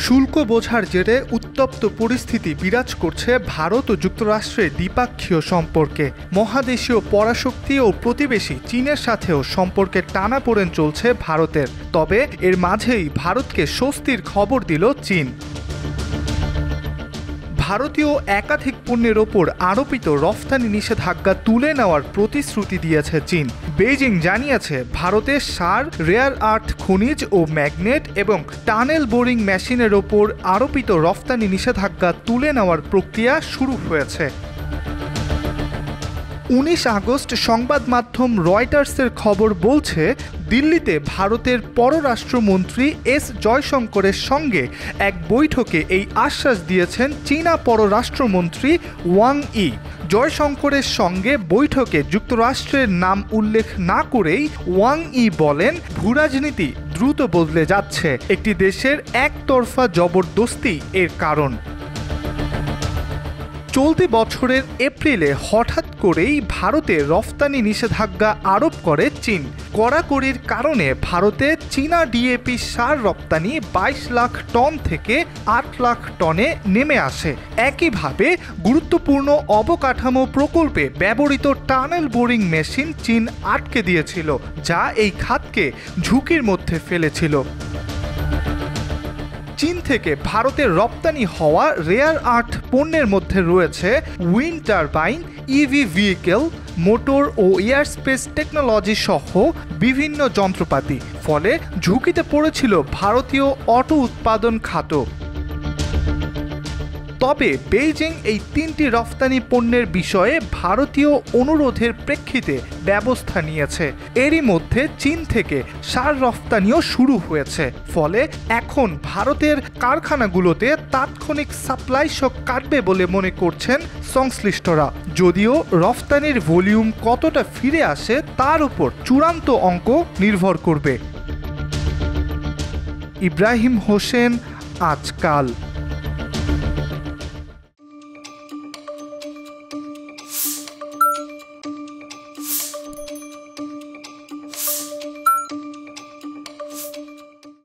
শুল্ক বোঝার জেরে উত্তপ্ত পরিস্থিতি বিরাজ করছে ভারত ও যুক্তরাষ্ট্রের দ্বিপাক্ষীয় সম্পর্কে। মহাদেশীয় পরাশক্তি ও প্রতিবেশী চীনের সাথেও সম্পর্কের টানাপোড়েন চলছে ভারতের। তবে এর মাঝেই ভারতকে স্বস্তির খবর দিল চীন। ভারতীয় একাধিক পণ্যের ওপর আরোপিত রফতানি নিষেধাজ্ঞা তুলে নেওয়ার প্রতিশ্রুতি দিয়েছে চীন। বেইজিং জানিয়েছে ভারতের সার, রেয়ার আর্থ খনিজ ও ম্যাগনেট এবং টানেল বোরিং মেশিনের ওপর আরোপিত রফতানি নিষেধাজ্ঞা তুলে নেওয়ার প্রক্রিয়া শুরু হয়েছে। 19 আগস্ট সংবাদ মাধ্যম রয়টার্সের খবর বলছে, দিল্লিতে ভারতের পররাষ্ট্রমন্ত্রী এস জয়শঙ্করের সঙ্গে এক বৈঠকে এই আশ্বাস দিয়েছেন চীনা পররাষ্ট্রমন্ত্রী ওয়াং ই। জয়শঙ্করের সঙ্গে বৈঠকে যুক্তরাষ্ট্রের নাম উল্লেখ না করেই ওয়াং ই বলেন, ভূরাজনীতি দ্রুত বদলে যাচ্ছে, একটি দেশের একতরফা জবরদস্তি এর কারণ। চলতি বছরের এপ্রিলে হঠাৎ করেই ভারতে রফতানি নিষেধাজ্ঞা আরোপ করে চীন। কড়াকড়ির কারণে ভারতে চীনা ডিএপি সার রপ্তানি 22 লাখ টন থেকে 8 লাখ টনে নেমে আসে। একইভাবে গুরুত্বপূর্ণ অবকাঠামো প্রকল্পে ব্যবহৃত টানেল বোরিং মেশিন চীন আটকে দিয়েছিল, যা এই খাতকে ঝুঁকির মধ্যে ফেলেছিল। চীন থেকে ভারতের রপ্তানি হওয়া রেয়ার আর্থ পণ্যের মধ্যে রয়েছে wind turbine, EV vehicle, motor ও এয়ারস্পেস টেকনোলজি সহ বিভিন্ন যন্ত্রপাতি। ফলে ঝুঁকিতে পড়েছিল ভারতীয় অটো উৎপাদন খাত। তবে বেইজিং এই 3টি রফতানি পণ্যের বিষয়ে ভারতীয় অনুরোধের প্রেক্ষিতে ব্যবস্থা নিয়েছে। এরই মধ্যে চীন থেকে সার রফতানিও শুরু হয়েছে। ফলে এখন ভারতের কারখানাগুলোতে তাৎক্ষণিক সাপ্লাই শক কাটবে বলে মনে করছেন সংশ্লিষ্টরা। যদিও রফতানির ভলিউম কতটা ফিরে আসে তার উপর চূড়ান্ত অঙ্ক নির্ভর করবে। ইব্রাহিম হোসেন, আজকাল।